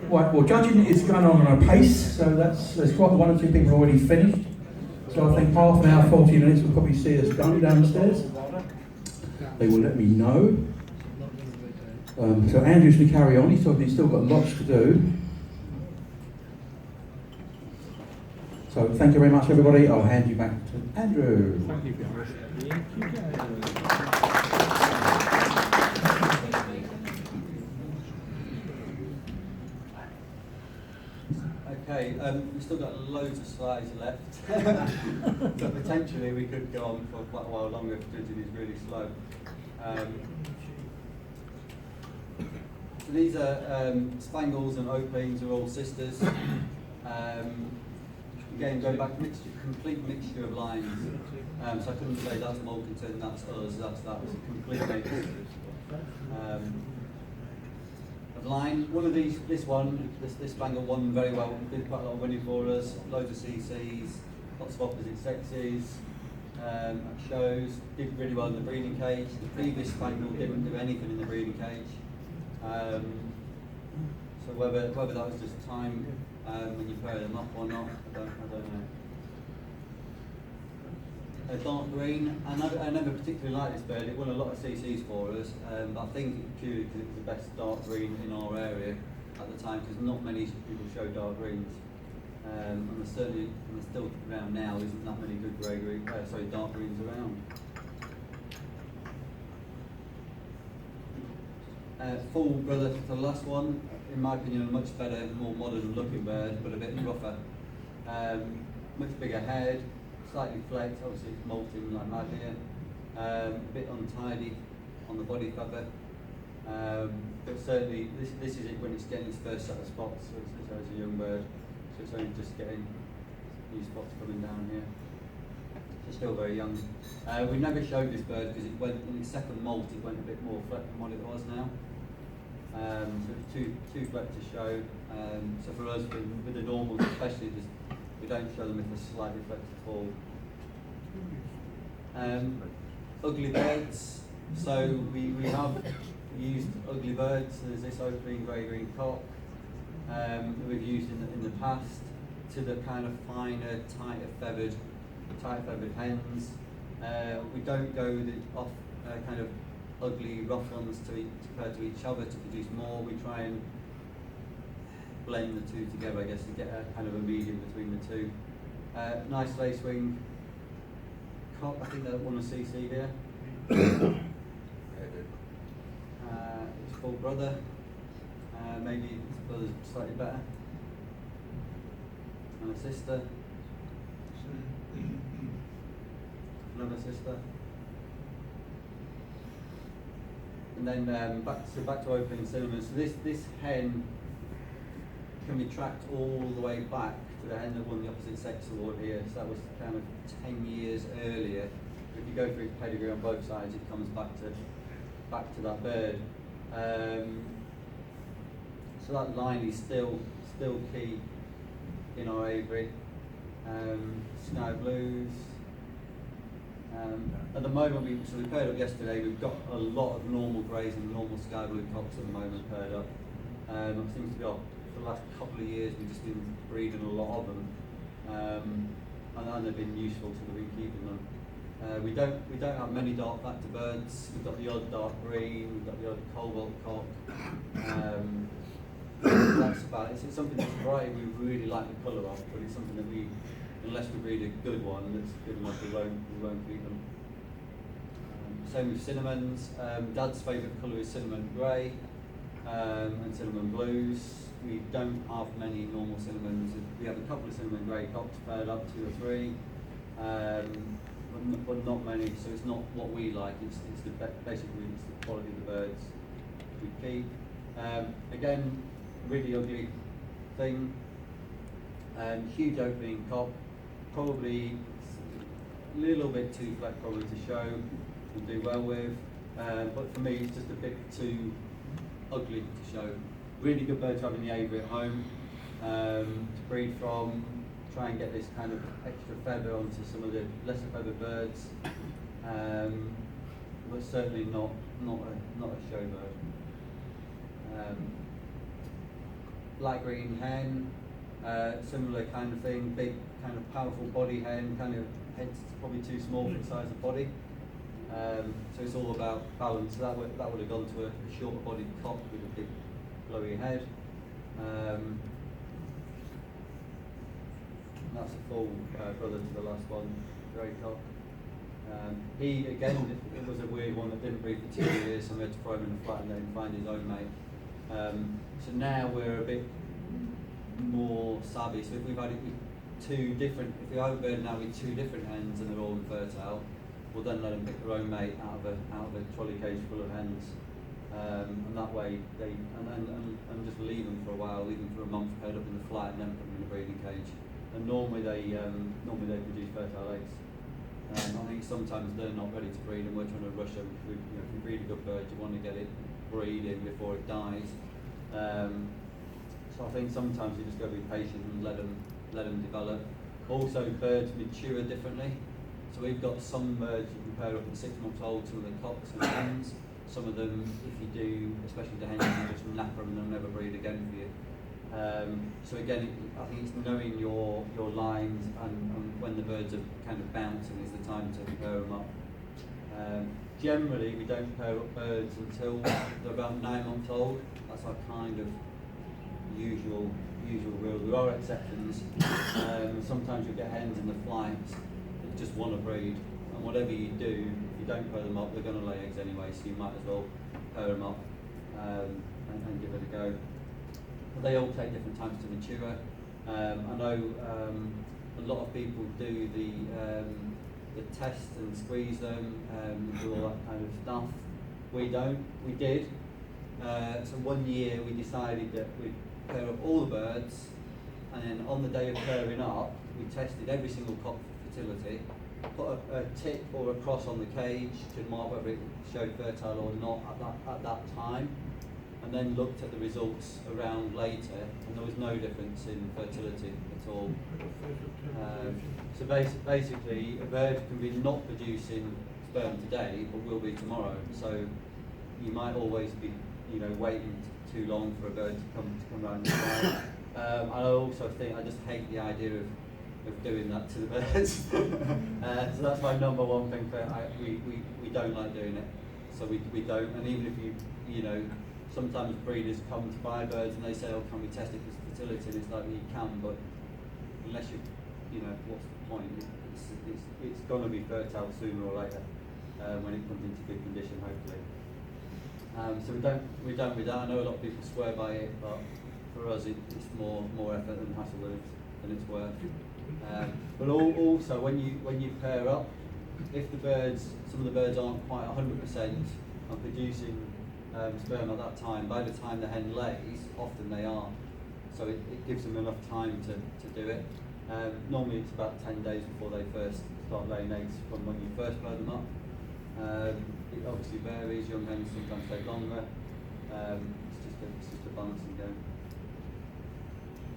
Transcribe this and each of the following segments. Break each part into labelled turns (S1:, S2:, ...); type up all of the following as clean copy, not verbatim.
S1: Right, well, judging is going on a pace, so there's quite one or two people already finished. So I think half an hour, 40 minutes will probably see us done downstairs. They will let me know. So Andrew's going to carry on. He's still got lots to do. So thank you very much, everybody. I'll hand you back to Andrew.
S2: Thank you,
S3: Okay, we've still got loads of slides left, but potentially we could go on for quite a while longer if judging is really slow. So these are Spangles and Opines are all sisters. Again, going back, complete mixture of lines. So I couldn't say that's Malkinton, that's us, that's that. It's a complete mix of line. One of these, this Spangle won very well. Did quite a lot of winning for us. Loads of CCs, lots of opposite sexes. At shows, did really well in the breeding cage. The previous Spangle didn't do anything in the breeding cage. So whether that was just time when you pair them up or not, I don't know. A dark green, and I never particularly liked this bird. It won a lot of CCs for us, but I think it's purely because it was the best dark green in our area at the time, because not many people show dark greens. And there's still around now, isn't that many good dark greens around. Full brother to the last one, in my opinion, a much better, more modern looking bird, but a bit rougher. Much bigger head, slightly flaked, obviously it's molting like mad here. A bit untidy on the body feather. But certainly this is it when it's getting its first set of spots, so it's as a young bird. So it's only just getting new spots coming down here. So still very young. We never showed this bird because it went in its second molt. It went a bit more flat than what it was now. So it's too flat to show. So for us, with the normals especially, we don't show them if they're slightly flat at all. Ugly birds. So we have used ugly birds. There's this opening grey-green cock that we've used in the past to the kind of finer, tighter feathered hens. We don't go with the off kind of ugly rough ones compared to each other to produce more. We try and blend the two together, I guess, to get a kind of a medium between the two. Nice lacewing cock. I think that one a CC here. It's full brother. Maybe his brother's slightly better. And a sister. Another sister. And then back to opening cinnamon. So this hen can be tracked all the way back to the hen that won the opposite sex award here. So that was kind of 10 years earlier. If you go through its pedigree on both sides, it comes back to that bird. So that line is still key in our aviary. Sky blues. At the moment, we paired up yesterday. We've got a lot of normal greys and normal sky blue cocks at the moment paired up. It seems to be for the last couple of years we've just been breeding a lot of them, and they've been useful, so we've been keeping them. We don't have many dark factor birds. We've got the odd dark green. We've got the odd cobalt cock. That's about it. It's something that's variety we really like the colour of, but it's something that unless we breed a good one that's good enough, we won't keep them. Same with cinnamons. Dad's favourite colour is cinnamon grey and cinnamon blues. We don't have many normal cinnamons. We have a couple of cinnamon grey cocks paired up, 2 or 3, but not many. So it's not what we like. It's basically it's the quality of the birds we keep. Again, really ugly thing. Huge opening cock. Probably a little bit too flat probably to show and do well with, but for me it's just a bit too ugly to show. Really good bird to have in the aviary at home, to breed from, try and get this kind of extra feather onto some of the lesser feathered birds, but certainly not a show bird. light green hen, similar kind of thing, big kind of powerful body hen, kind of head's probably too small for the size of body. So it's all about balance. So that would have gone to a shorter bodied cock with a big blowy head. That's a full brother to the last one, grey cock. He, again, it was a weird one that didn't breed for 2 years, so we had to throw him in the flat and then find his own mate. So now we're a bit more savvy. So if we've had it with if we have a bird now with 2 different hens and they're all infertile, we'll then let them pick their own mate out of a trolley cage full of hens. And that way and just leave them for a while, leave them for a month paired up in the flat and then put them in a breeding cage. And normally they produce fertile eggs. I think sometimes they're not ready to breed and we're trying to rush them. If you breed a good bird, you want to get it breeding before it dies. So I think sometimes you just got to be patient and let them develop. Also, birds mature differently. So we've got some birds you can pair up at 6 months old, some of the cocks and hens. Some of them, if you do, especially the hens, you just nap them and they'll never breed again for you. So again, I think it's knowing your lines and when the birds are kind of bouncing is the time to pair them up. Generally, we don't pair up birds until they're about 9 months old. That's our kind of usual rule. There are exceptions. Sometimes you get hens in the flights that just want to breed, and whatever you do, if you don't pair them up, they're going to lay eggs anyway, so you might as well pair them up and give it a go. But they all take different times to mature. I know a lot of people do the test and squeeze them, do all that kind of stuff. We don't. We did. So one year we decided that we'd pair up all the birds, and then on the day of pairing up, we tested every single cock for fertility, put a tick or a cross on the cage to mark whether it showed fertile or not at that time, and then looked at the results around later, and there was no difference in fertility at all. So basically, a bird can be not producing sperm today, but will be tomorrow. So you might always be, waiting too long for a bird to come around the side. I also think I just hate the idea of doing that to the birds. So that's my number one thing. We don't like doing it. So we don't. And even if you sometimes breeders come to buy birds and they say, "Oh, can we test it for fertility?" And it's like, well, you can, but unless what's the point? It's going to be fertile sooner or later when it comes into good condition, hopefully. So we don't with that. I know a lot of people swear by it, but for us it's more effort and hassle than it's worth. But also when you pair up, if some of the birds aren't quite 100% and producing sperm at that time, by the time the hen lays, often they are. So it gives them enough time to do it. Normally it's about 10 days before they first start laying eggs from when you first pair them up. It obviously varies. Young hens sometimes take longer. It's just a balancing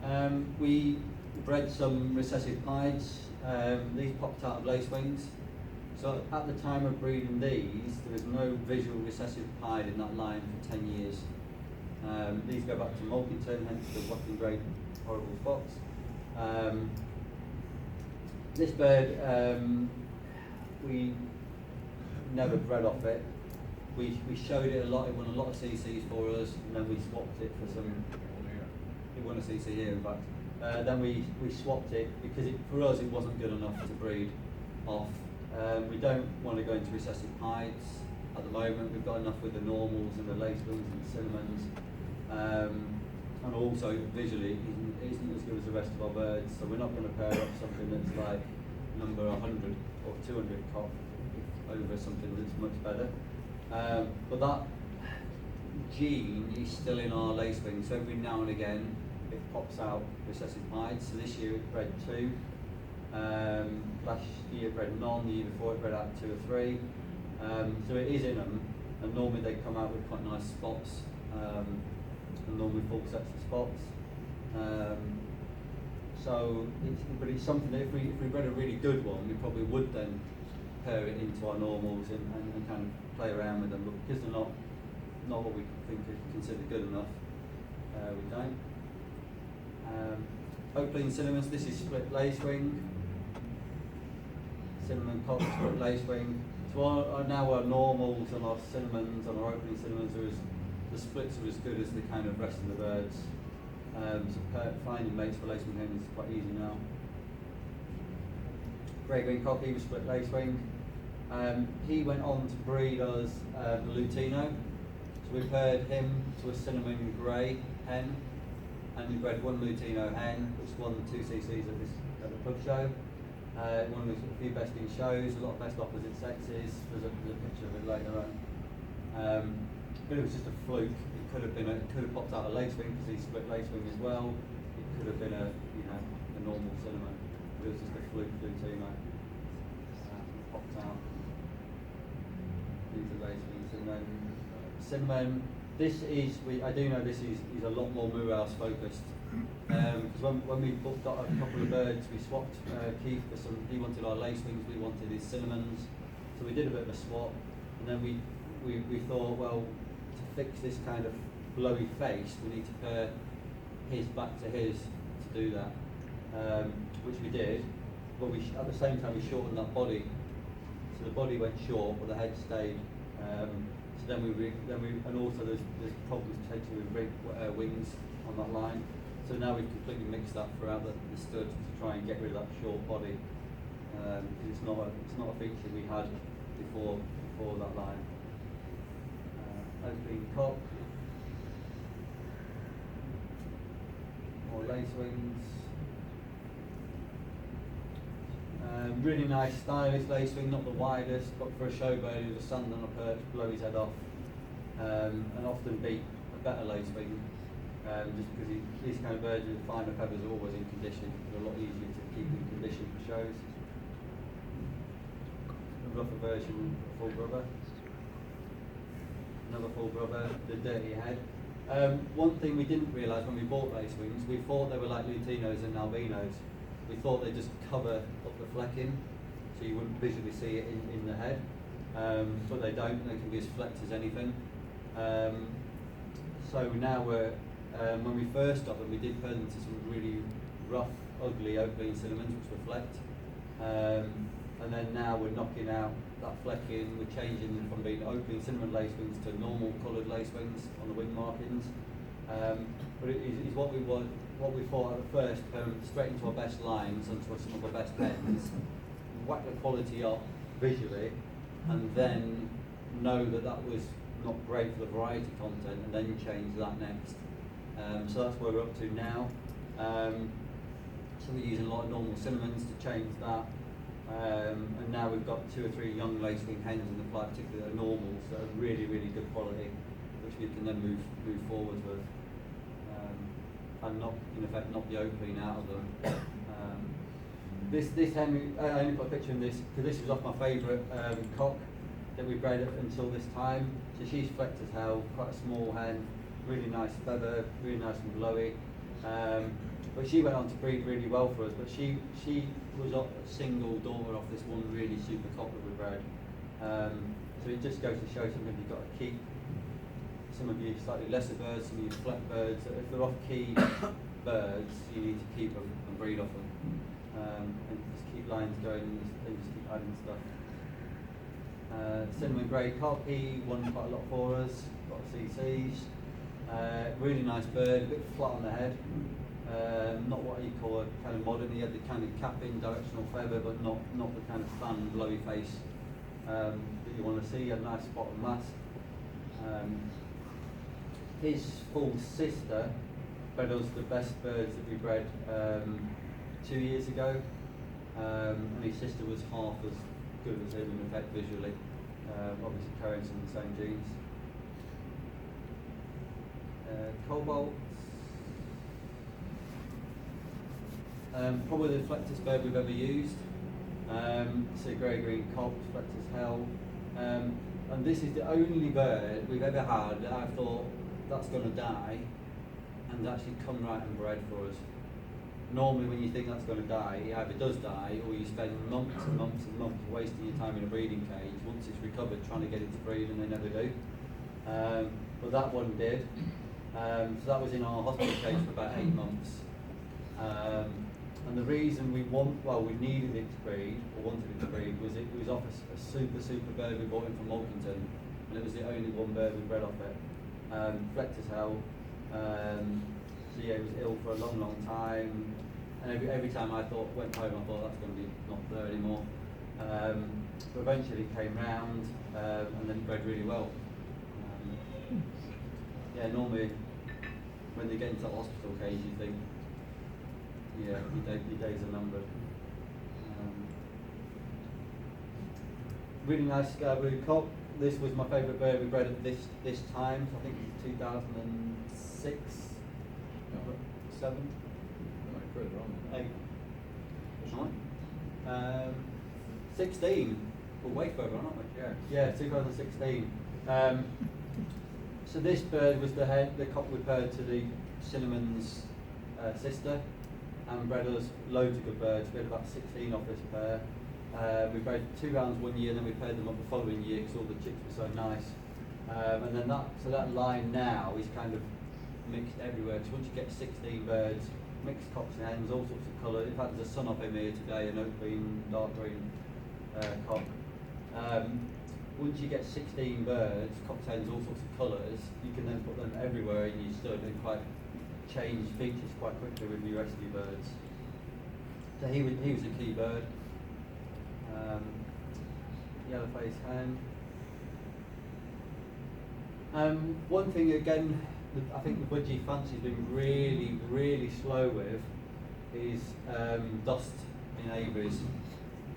S3: game. We bred some recessive pieds. These popped out of lacewings. So at the time of breeding these, there was no visual recessive pied in that line for 10 years. These go back to Malkington, hence the whacking grey horrible spots. This bird, we never bred off it. We showed it a lot. It won a lot of CCs for us, and then we swapped it for some. It won a CC here, in fact. Then we swapped it because for us it wasn't good enough to breed off. We don't want to go into recessive hides at the moment. We've got enough with the normals and the lacewings and the cinnamons. And also visually it isn't as good as the rest of our birds, so we're not going to pair up something that's like number 100 or 200 cock over something that's much better. But that gene is still in our lacewing, so every now and again it pops out recessive hides. So this year it bred 2. Last year it bred none, the year before it bred out 2 or 3. So it is in them, and normally they come out with quite nice spots, and normally full sets of spots. But it's something that if we bred a really good one, we probably would then pair it into our normals and kind of play around with them. But because they're not what we think is considered good enough, we don't. Opaline cinnamons, this is split lacewing. Cinnamon cock, split lacewing. So now our normals and our cinnamons and our opaline cinnamons the splits are as good as the kind of rest of the birds. So finding mates for lacewing hens is quite easy now. Grey green cock, he was split lacewing. He went on to breed us the Lutino. So we paired him to a cinnamon grey hen, and we bred one Lutino hen, which won 2 CCs at the Clubshow. One of the few best in shows, a lot of best opposite sexes. There's a picture of it later on. But it was just a fluke. It could have popped out a lacewing because he's split lacewing as well. It could have been a normal cinnamon, but it was just a fluke Lutino. Popped out. These are lacewings, and then cinnamon. This is I do know this is a lot more moorhouse focused. Because when we got a couple of birds, we swapped Keith for some. He wanted our lacewings, we wanted his cinnamons, so we did a bit of a swap, and then we thought, well, to fix this kind of blowy face, we need to pair his back to his to do that, which we did. But at the same time we shortened that body, so the body went short, but the head stayed. So then we and also there's problems potentially with wings on that line. So now we've completely mixed that throughout the stud to try and get rid of that short body. It's not a feature we had before that line. Opening cock, more lacewings. Really nice stylish lacewing, not the widest, but for a show bird who's a stand on a perch, blow his head off, and often beat a better lacewing. Just because these kind of birds with finer feathers are always in condition. They're a lot easier to keep in condition for shows. A rougher version of full brother. Another full brother, the dirty head. One thing we didn't realise when we bought lacewings, we thought they were like Lutinos and Albinos. We thought they'd just cover up the flecking, so you wouldn't visually see it in the head. But they don't, they can be as flecked as anything. So now when we first got them, we did pair them to some really rough, ugly opaline cinnamons, which were flecked. And then now we're knocking out that flecking, we're changing them from being opaline cinnamon lacewings to normal coloured lacewings on the wing markings. But it is what we thought at first, straight into our best lines, onto some of our best hens, whack the quality up visually, and then know that was not great for the variety content, and then change that next. So that's where we're up to now. So we're using a lot of normal cinnamons to change that. And now we've got 2 or 3 young lacewing hens in the flight, particularly that are normals, that are really, really good quality, which we can then move forward with. And not, in effect, knock the opaline out of them. This hen, I only put a picture in this, because this was off my favourite cock that we bred until this time. So she's flecked as hell, quite a small hen, really nice feather, really nice and blowy. But she went on to breed really well for us, but she was a single daughter off this one really super cock that we bred. So it just goes to show something you've got to keep. Some of you slightly lesser birds, some of you flat birds, if they're off-key birds, you need to keep them and breed off them. And just keep lines going and just keep adding stuff. Cinnamon grey cock, he won quite a lot for us, got CCs. Really nice bird, a bit flat on the head. Not what you call a kind of modern, he had the kind of capping directional feather, but not the kind of fan blowy face that you want to see. He had a nice spot and mask. His full sister bred us the best birds that we bred 2 years ago, and his sister was half as good as him in effect visually, obviously carrying some of the same genes. Cobalt, probably the flectest bird we've ever used. It's a grey-green cob, flecked as hell. And this is the only bird we've ever had that I thought that's going to die and actually come right and bred for us. Normally when you think that's going to die, it either does die or you spend months and months and months wasting your time in a breeding cage once it's recovered trying to get it to breed, and they never do. But that one did. So that was in our hospital cage for about 8 months. And the reason we needed it to breed, or wanted it to breed, was it was off a super bird we bought in from Malkington, and it was the only one bird we bred off it. Flecked as hell. So yeah, it was ill for a long time. And every time went home, I thought that's going to be not there anymore. But eventually it came round, and then it bred really well. Yeah, normally when they get into the hospital cage, you think, yeah, your days are numbered. Really nice blue cock. This was my favourite bird we bred at this time. I think it was 2006, 7, 8, 9, 16. We're way further on, aren't we? Yeah, 2016. So this bird was the cock we paired to the Cinnamon's sister, and bred us loads of good birds. We had about 16 off this pair. We bred 2 rounds one year, and then we paired them up the following year because all the chicks were so nice. And then that line now is kind of mixed everywhere. Because once you get 16 birds, mixed cocks and hens, all sorts of colours. In fact, there's a son of him here today, an oak green, dark green cock. Once you get 16 birds, cocks, hens, all sorts of colours, you can then put them everywhere in your stud and quite change features quite quickly with your rescue birds. So he was a key bird. Yellow face hen. One thing again, I think the budgie fancy's been really slow with is dust in aviaries,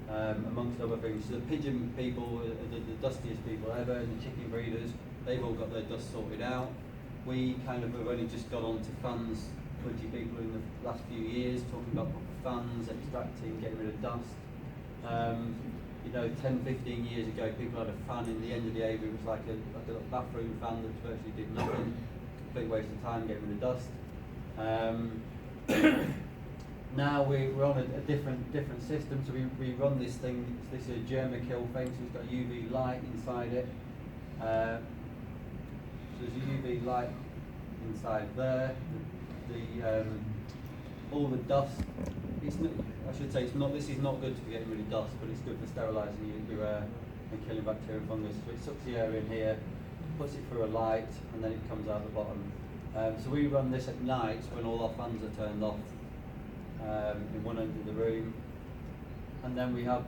S3: amongst other things. So the pigeon people are the dustiest people ever, and the chicken breeders, they've all got their dust sorted out. We kind of have only just got on to fans, budgie people in the last few years, talking about fans, extracting, getting rid of dust. 10, 15 years ago, people had a fan in the end of the aviary. It was like a little bathroom fan that virtually did nothing. Complete waste of time getting rid of dust. Now we're on a different system. So we run this thing. This is a Germa-kill thing. So it's got UV light inside it. So there's a UV light inside there. All the dust. It's not, I should say this is not good for getting rid of dust, but it's good for sterilising your air and killing bacteria and fungus. So it sucks the air in here, puts it through a light, and then it comes out the bottom. So we run this at night when all our fans are turned off in one end of the room. And then we have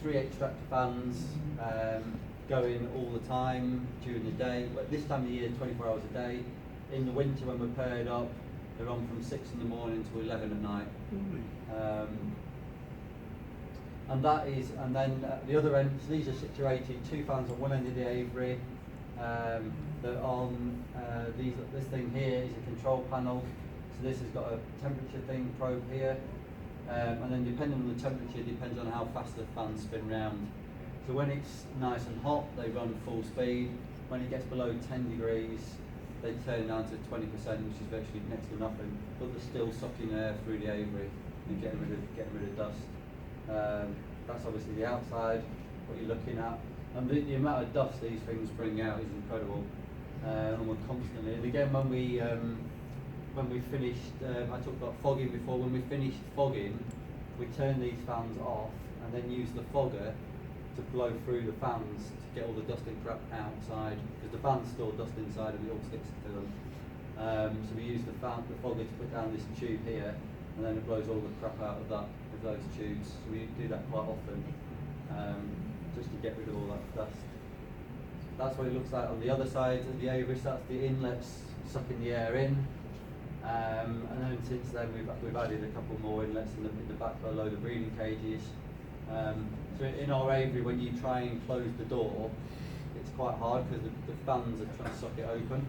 S3: 3 extractor fans going all the time during the day. But this time of the year, 24 hours a day. In the winter when we're paired up, they're on from 6 in the morning to 11 at night. And then at the other end, so these are situated, 2 fans on one end of the aviary. They're on, this thing here is a control panel. So this has got a temperature thing, probe here. And then depending on the temperature, depends on how fast the fans spin round. So when it's nice and hot, they run full speed. When it gets below 10 degrees, they turn down to 20%, which is virtually next to nothing, but they're still sucking air through the aviary and getting rid of dust. That's obviously the outside, what you're looking at. And the amount of dust these things bring out is incredible. And we're constantly, and again when we finished, I talked about fogging before, when we finished fogging, we turn these fans off and then use the fogger to blow through the fans to get all the dust and crap outside, because the fans store dust inside and it all sticks to them. So we use the fogger to put down this tube here, and then it blows all the crap out of those tubes. So we do that quite often, just to get rid of all that dust. That's what it looks like on the other side of the aviary. So that's the inlets sucking the air in. And then since then we've added a couple more inlets in the back for a load of breeding cages. So in our aviary, when you try and close the door, it's quite hard because the fans are trying to suck it open.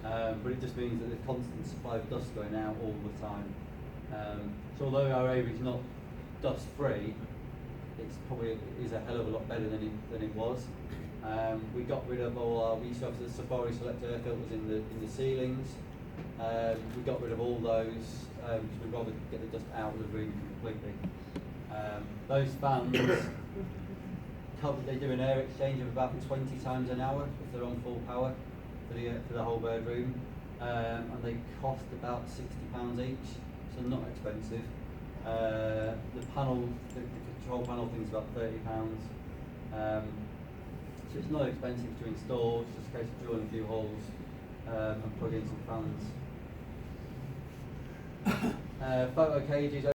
S3: But it just means that there's constant supply of dust going out all the time. So although our aviary is not dust free, it's probably is a hell of a lot better than it was. We got rid of we used to have the Safari Select air filters in the ceilings. We got rid of all those because we'd rather get the dust out of the room completely. Those fans, they do an air exchange of about 20 times an hour if they're on full power for the whole bird room, and they cost about £60 each. so not expensive. The panel, the control panel thing's about £30. So it's not expensive to install, it's just a case of drilling a few holes and plug in some fans. Photo cages.